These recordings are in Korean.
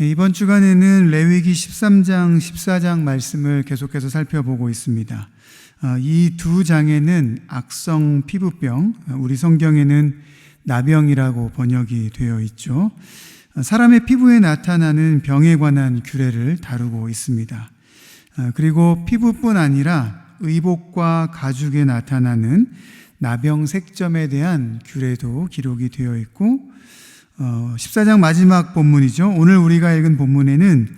이번 주간에는 레위기 13장, 14장 말씀을 계속해서 살펴보고 있습니다. 이 두 장에는 악성 피부병, 우리 성경에는 나병이라고 번역이 되어 있죠. 사람의 피부에 나타나는 병에 관한 규례를 다루고 있습니다. 그리고 피부뿐 아니라 의복과 가죽에 나타나는 나병 색점에 대한 규례도 기록이 되어 있고 14장 마지막 본문이죠. 오늘 우리가 읽은 본문에는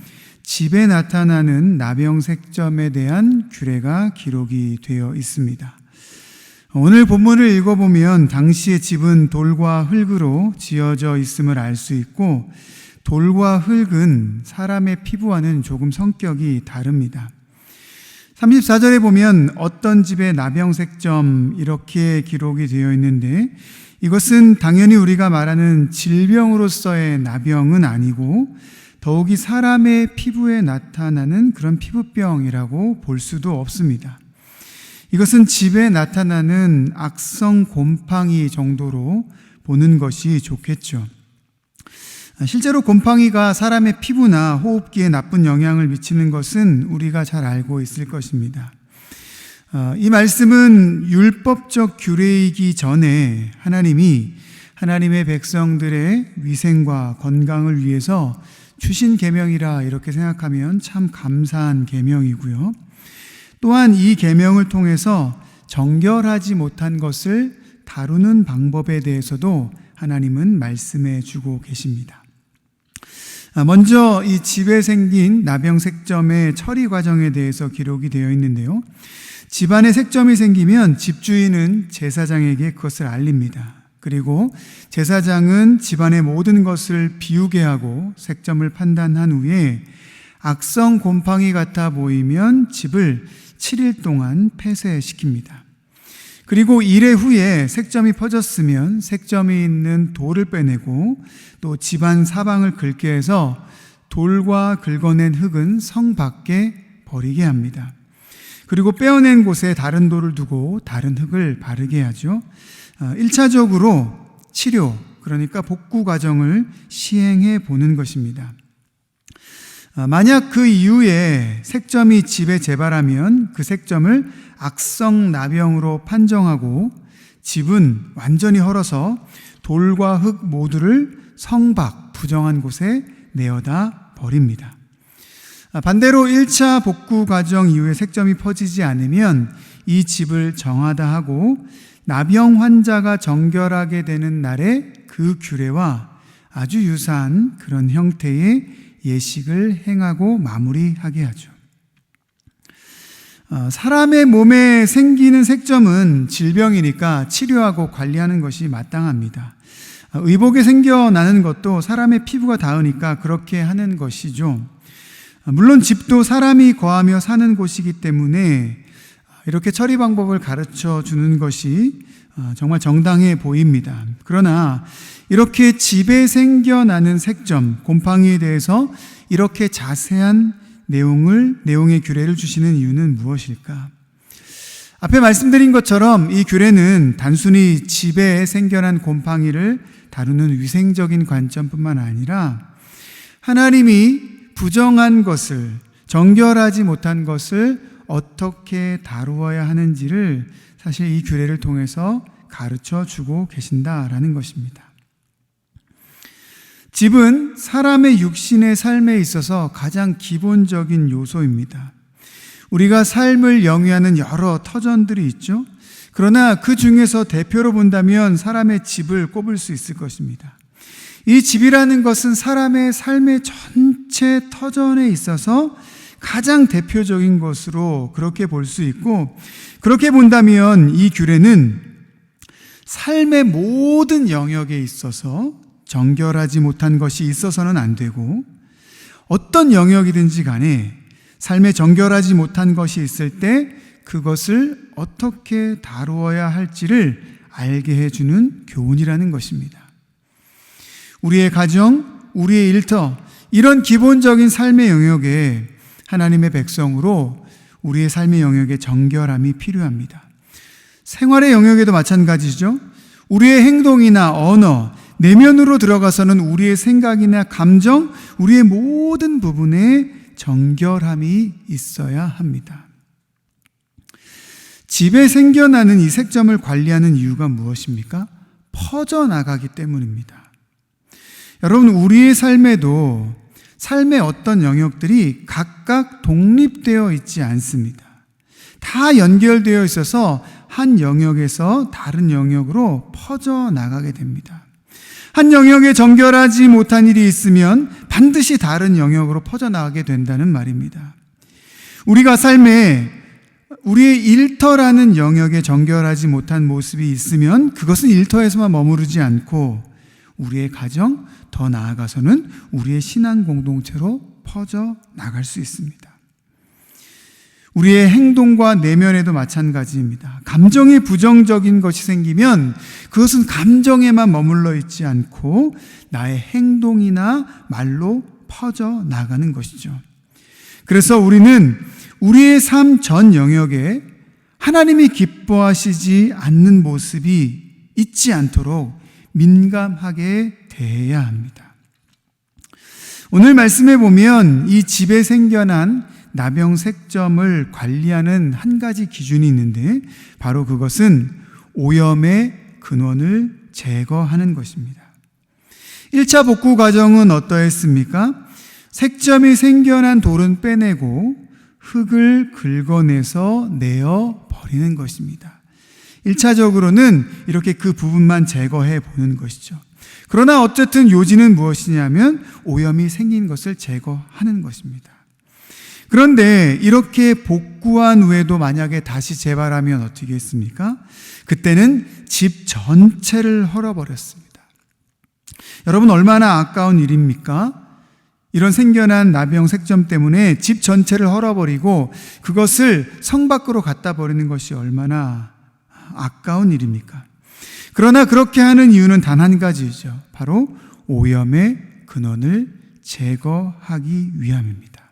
집에 나타나는 나병 색점에 대한 규례가 기록이 되어 있습니다. 오늘 본문을 읽어보면 당시의 집은 돌과 흙으로 지어져 있음을 알 수 있고, 돌과 흙은 사람의 피부와는 조금 성격이 다릅니다. 34절에 보면 어떤 집의 나병 색점 이렇게 기록이 되어 있는데, 이것은 당연히 우리가 말하는 질병으로서의 나병은 아니고 더욱이 사람의 피부에 나타나는 그런 피부병이라고 볼 수도 없습니다. 이것은 집에 나타나는 악성 곰팡이 정도로 보는 것이 좋겠죠. 실제로 곰팡이가 사람의 피부나 호흡기에 나쁜 영향을 미치는 것은 우리가 잘 알고 있을 것입니다. 이 말씀은 율법적 규례이기 전에 하나님이 하나님의 백성들의 위생과 건강을 위해서 주신 계명이라 이렇게 생각하면 참 감사한 계명이고요. 또한 이 계명을 통해서 정결하지 못한 것을 다루는 방법에 대해서도 하나님은 말씀해 주고 계십니다. 먼저 이 집에 생긴 나병 색점의 처리 과정에 대해서 기록이 되어 있는데요. 집안에 색점이 생기면 집주인은 제사장에게 그것을 알립니다. 그리고 제사장은 집안의 모든 것을 비우게 하고 색점을 판단한 후에 악성 곰팡이 같아 보이면 집을 7일 동안 폐쇄시킵니다. 그리고 1회 후에 색점이 퍼졌으면 색점이 있는 돌을 빼내고 또 집안 사방을 긁게 해서 돌과 긁어낸 흙은 성 밖에 버리게 합니다. 그리고 빼어낸 곳에 다른 돌을 두고 다른 흙을 바르게 하죠. 1차적으로 치료, 그러니까 복구 과정을 시행해 보는 것입니다. 만약 그 이후에 색점이 집에 재발하면 그 색점을 악성 나병으로 판정하고 집은 완전히 헐어서 돌과 흙 모두를 성 밖 부정한 곳에 내어다 버립니다. 반대로 1차 복구 과정 이후에 색점이 퍼지지 않으면 이 집을 정하다 하고 나병 환자가 정결하게 되는 날에 그 규례와 아주 유사한 그런 형태의 예식을 행하고 마무리하게 하죠. 사람의 몸에 생기는 색점은 질병이니까 치료하고 관리하는 것이 마땅합니다. 의복에 생겨나는 것도 사람의 피부가 닿으니까 그렇게 하는 것이죠. 물론 집도 사람이 거하며 사는 곳이기 때문에 이렇게 처리 방법을 가르쳐 주는 것이 정말 정당해 보입니다. 그러나 이렇게 집에 생겨나는 색점, 곰팡이에 대해서 이렇게 자세한 내용의 규례를 주시는 이유는 무엇일까? 앞에 말씀드린 것처럼 이 규례는 단순히 집에 생겨난 곰팡이를 다루는 위생적인 관점뿐만 아니라 하나님이 부정한 것을, 정결하지 못한 것을 어떻게 다루어야 하는지를 사실 이 규례를 통해서 가르쳐 주고 계신다라는 것입니다. 집은 사람의 육신의 삶에 있어서 가장 기본적인 요소입니다. 우리가 삶을 영위하는 여러 터전들이 있죠. 그러나 그 중에서 대표로 본다면 사람의 집을 꼽을 수 있을 것입니다. 이 집이라는 것은 사람의 삶의 전체 터전에 있어서 가장 대표적인 것으로 그렇게 볼 수 있고, 그렇게 본다면 이 규례는 삶의 모든 영역에 있어서 정결하지 못한 것이 있어서는 안 되고, 어떤 영역이든지 간에 삶에 정결하지 못한 것이 있을 때 그것을 어떻게 다루어야 할지를 알게 해주는 교훈이라는 것입니다. 우리의 가정, 우리의 일터, 이런 기본적인 삶의 영역에 하나님의 백성으로 우리의 삶의 영역에 정결함이 필요합니다. 생활의 영역에도 마찬가지죠. 우리의 행동이나 언어, 내면으로 들어가서는 우리의 생각이나 감정, 우리의 모든 부분에 정결함이 있어야 합니다. 집에 생겨나는 이 색점을 관리하는 이유가 무엇입니까? 퍼져나가기 때문입니다. 여러분, 우리의 삶에도 삶의 어떤 영역들이 각각 독립되어 있지 않습니다. 다 연결되어 있어서 한 영역에서 다른 영역으로 퍼져나가게 됩니다. 한 영역에 정결하지 못한 일이 있으면 반드시 다른 영역으로 퍼져나가게 된다는 말입니다. 우리가 삶에 우리의 일터라는 영역에 정결하지 못한 모습이 있으면 그것은 일터에서만 머무르지 않고 우리의 가정, 더 나아가서는 우리의 신앙 공동체로 퍼져나갈 수 있습니다. 우리의 행동과 내면에도 마찬가지입니다. 감정에 부정적인 것이 생기면 그것은 감정에만 머물러 있지 않고 나의 행동이나 말로 퍼져나가는 것이죠. 그래서 우리는 우리의 삶 전 영역에 하나님이 기뻐하시지 않는 모습이 있지 않도록 민감하게 대해야 합니다. 오늘 말씀에 보면 이 집에 생겨난 나병색점을 관리하는 한 가지 기준이 있는데 바로 그것은 오염의 근원을 제거하는 것입니다. 1차 복구 과정은 어떠했습니까? 색점이 생겨난 돌은 빼내고 흙을 긁어내서 내어 버리는 것입니다. 1차적으로는 이렇게 그 부분만 제거해 보는 것이죠. 그러나 어쨌든 요지는 무엇이냐면 오염이 생긴 것을 제거하는 것입니다. 그런데 이렇게 복구한 후에도 만약에 다시 재발하면 어떻게 했습니까? 그때는 집 전체를 헐어버렸습니다. 여러분, 얼마나 아까운 일입니까? 이런 생겨난 나병 색점 때문에 집 전체를 헐어버리고 그것을 성 밖으로 갖다 버리는 것이 얼마나 아까운 일입니까? 그러나 그렇게 하는 이유는 단 한 가지죠. 바로 오염의 근원을 제거하기 위함입니다.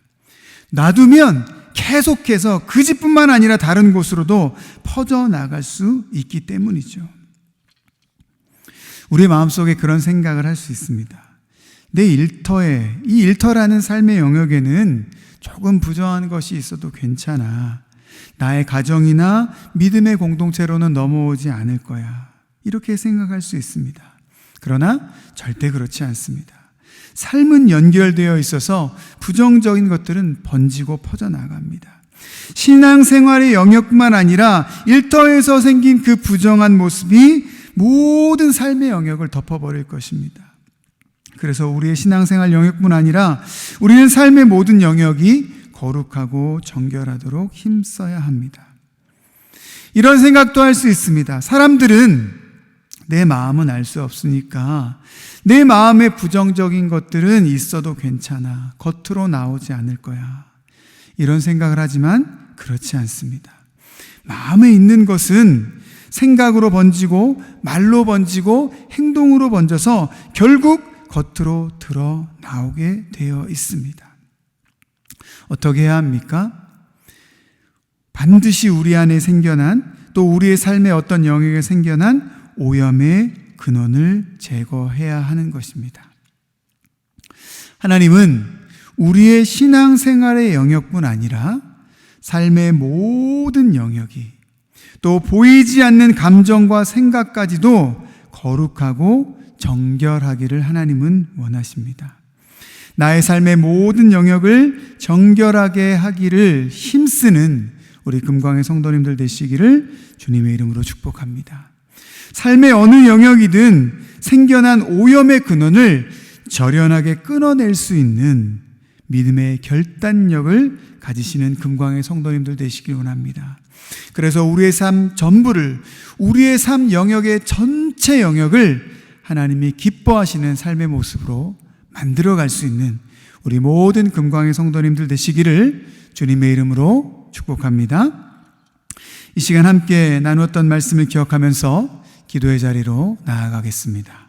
놔두면 계속해서 그 집뿐만 아니라 다른 곳으로도 퍼져나갈 수 있기 때문이죠. 우리 마음속에 그런 생각을 할 수 있습니다. 내 일터에, 이 일터라는 삶의 영역에는 조금 부정한 것이 있어도 괜찮아. 나의 가정이나 믿음의 공동체로는 넘어오지 않을 거야. 이렇게 생각할 수 있습니다. 그러나 절대 그렇지 않습니다. 삶은 연결되어 있어서 부정적인 것들은 번지고 퍼져나갑니다. 신앙생활의 영역뿐만 아니라 일터에서 생긴 그 부정한 모습이 모든 삶의 영역을 덮어버릴 것입니다. 그래서 우리의 신앙생활 영역뿐 아니라 우리는 삶의 모든 영역이 거룩하고 정결하도록 힘써야 합니다. 이런 생각도 할 수 있습니다. 사람들은 내 마음은 알 수 없으니까 내 마음에 부정적인 것들은 있어도 괜찮아. 겉으로 나오지 않을 거야. 이런 생각을 하지만 그렇지 않습니다. 마음에 있는 것은 생각으로 번지고 말로 번지고 행동으로 번져서 결국 겉으로 드러나오게 되어 있습니다. 어떻게 해야 합니까? 반드시 우리 안에 생겨난 또 우리의 삶의 어떤 영역에 생겨난 오염의 근원을 제거해야 하는 것입니다. 하나님은 우리의 신앙생활의 영역뿐 아니라 삶의 모든 영역이 또 보이지 않는 감정과 생각까지도 거룩하고 정결하기를 하나님은 원하십니다. 나의 삶의 모든 영역을 정결하게 하기를 힘쓰는 우리 금광의 성도님들 되시기를 주님의 이름으로 축복합니다. 삶의 어느 영역이든 생겨난 오염의 근원을 절연하게 끊어낼 수 있는 믿음의 결단력을 가지시는 금광의 성도님들 되시길 원합니다. 그래서 우리의 삶 전부를, 우리의 삶 영역의 전체 영역을 하나님이 기뻐하시는 삶의 모습으로 만들어갈 수 있는 우리 모든 금광의 성도님들 되시기를 주님의 이름으로 축복합니다. 이 시간 함께 나누었던 말씀을 기억하면서 기도의 자리로 나아가겠습니다.